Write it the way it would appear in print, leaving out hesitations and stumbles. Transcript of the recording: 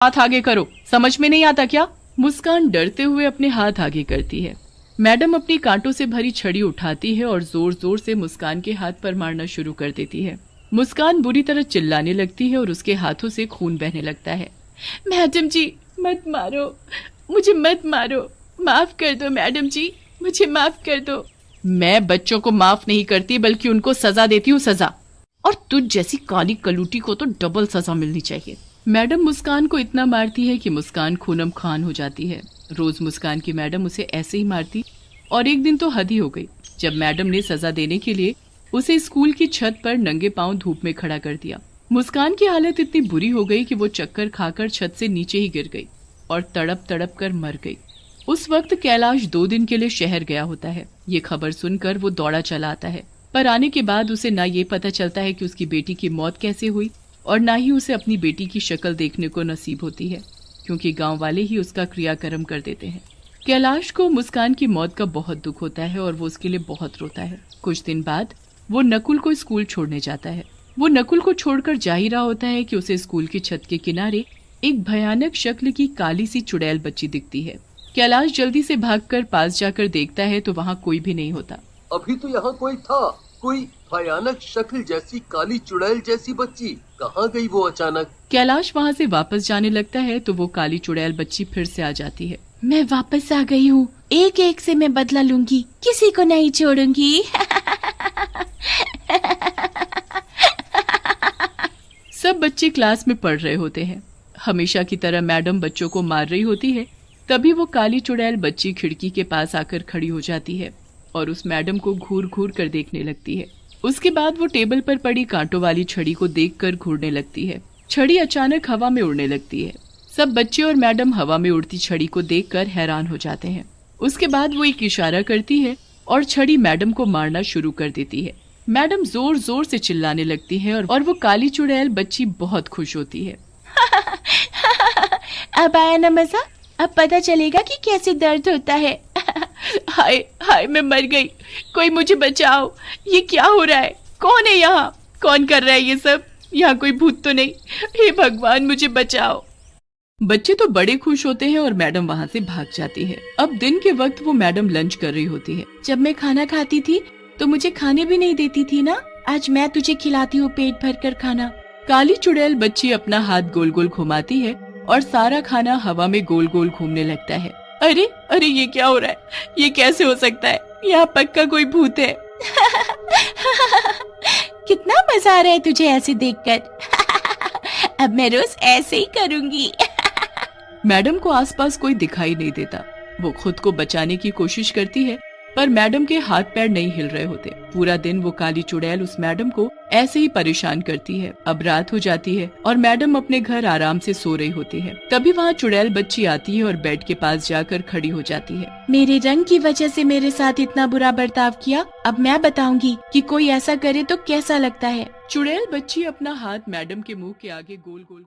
हाथ आगे करो, समझ में नहीं आता क्या? मुस्कान डरते हुए अपने हाथ आगे करती है। मैडम अपनी कांटों से भरी छड़ी उठाती है और जोर जोर से मुस्कान के हाथ पर मारना शुरू कर देती है। मुस्कान बुरी तरह चिल्लाने लगती है और उसके हाथों से खून बहने लगता है। मैडम जी मत मारो, मुझे मत मारो, माफ कर दो मैडम जी, मुझे माफ कर दो। मैं बच्चों को माफ नहीं करती बल्कि उनको सजा देती हूँ, सजा। और तुझ जैसी काली कलूटी को तो डबल सजा मिलनी चाहिए। मैडम मुस्कान को इतना मारती है कि मुस्कान खूनम खान हो जाती है। रोज मुस्कान की मैडम उसे ऐसे ही मारती और एक दिन तो हद ही हो गई जब मैडम ने सजा देने के लिए उसे स्कूल की छत पर नंगे पांव धूप में खड़ा कर दिया। मुस्कान की हालत इतनी बुरी हो गई कि वो चक्कर खाकर छत से नीचे ही गिर गई और तड़प तड़प कर मर गई। उस वक्त कैलाश 2 दिन के लिए शहर गया होता है। ये खबर सुनकर वो दौड़ा चला आता है, पर आने के बाद उसे ना ये पता चलता है कि उसकी बेटी की मौत कैसे हुई और ना ही उसे अपनी बेटी की शक्ल देखने को नसीब होती है, क्योंकि गांव वाले ही उसका क्रियाकर्म कर देते हैं। कैलाश को मुस्कान की मौत का बहुत दुख होता है और वो उसके लिए बहुत रोता है। कुछ दिन बाद वो नकुल को स्कूल छोड़ने जाता है। वो नकुल को छोड़कर जा ही रहा होता है कि उसे स्कूल की छत के किनारे एक भयानक शक्ल की काली सी चुड़ैल बच्ची दिखती है। कैलाश जल्दी से भागकर पास जाकर देखता है तो वहाँ कोई भी नहीं होता। अभी तो यहाँ कोई था, कोई भयानक शक्ल जैसी काली चुड़ैल जैसी बच्ची कहाँ गई वो अचानक? कैलाश वहाँ से वापस जाने लगता है तो वो काली चुड़ैल बच्ची फिर से आ जाती है। मैं वापस आ गई हूँ, एक एक से मैं बदला लूंगी, किसी को नहीं छोड़ूंगी। सब बच्चे क्लास में पढ़ रहे होते हैं। हमेशा की तरह मैडम बच्चों को मार रही होती है। तभी वो काली चुड़ैल बच्ची खिड़की के पास आकर खड़ी हो जाती है और उस मैडम को घूर घूर कर देखने लगती है। उसके बाद वो टेबल पर पड़ी कांटों वाली छड़ी को देखकर घूरने लगती है। छड़ी अचानक हवा में उड़ने लगती है। सब बच्चे और मैडम हवा में उड़ती छड़ी को देखकर हैरान हो जाते हैं। उसके बाद वो एक इशारा करती है और छड़ी मैडम को मारना शुरू कर देती है। मैडम जोर जोर से चिल्लाने लगती है और वो काली चुड़ैल बच्ची बहुत खुश होती है। अब आया ना मजा, अब पता चलेगा कि कैसे दर्द होता है। हाय हाय, मैं मर गई, कोई मुझे बचाओ, ये क्या हो रहा है? कौन है यहाँ? कौन कर रहा है ये सब? यहाँ कोई भूत तो नहीं? हे भगवान, मुझे बचाओ। बच्चे तो बड़े खुश होते हैं और मैडम वहाँ से भाग जाती है। अब दिन के वक्त वो मैडम लंच कर रही होती है। जब मैं खाना खाती थी तो मुझे खाने भी नहीं देती थी ना, आज मैं तुझे खिलाती हूँ पेट भर कर खाना। काली चुड़ैल बच्ची अपना हाथ गोल गोल घुमाती है और सारा खाना हवा में गोल गोल घूमने लगता है। अरे अरे, ये क्या हो रहा है? ये कैसे हो सकता है? यहाँ पक्का कोई भूत है। कितना मजा आ रहा है तुझे ऐसे देखकर। अब मैं रोज ऐसे ही करूंगी। मैडम को आसपास कोई दिखाई नहीं देता। वो खुद को बचाने की कोशिश करती है पर मैडम के हाथ पैर नहीं हिल रहे होते। पूरा दिन वो काली चुड़ैल उस मैडम को ऐसे ही परेशान करती है। अब रात हो जाती है और मैडम अपने घर आराम से सो रही होती है। तभी वहाँ चुड़ैल बच्ची आती है और बेड के पास जाकर खड़ी हो जाती है। मेरे रंग की वजह से मेरे साथ इतना बुरा बर्ताव किया, अब मैं बताऊंगी कि कोई ऐसा करे तो कैसा लगता है। चुड़ैल बच्ची अपना हाथ मैडम के मुंह के आगे गोल गोल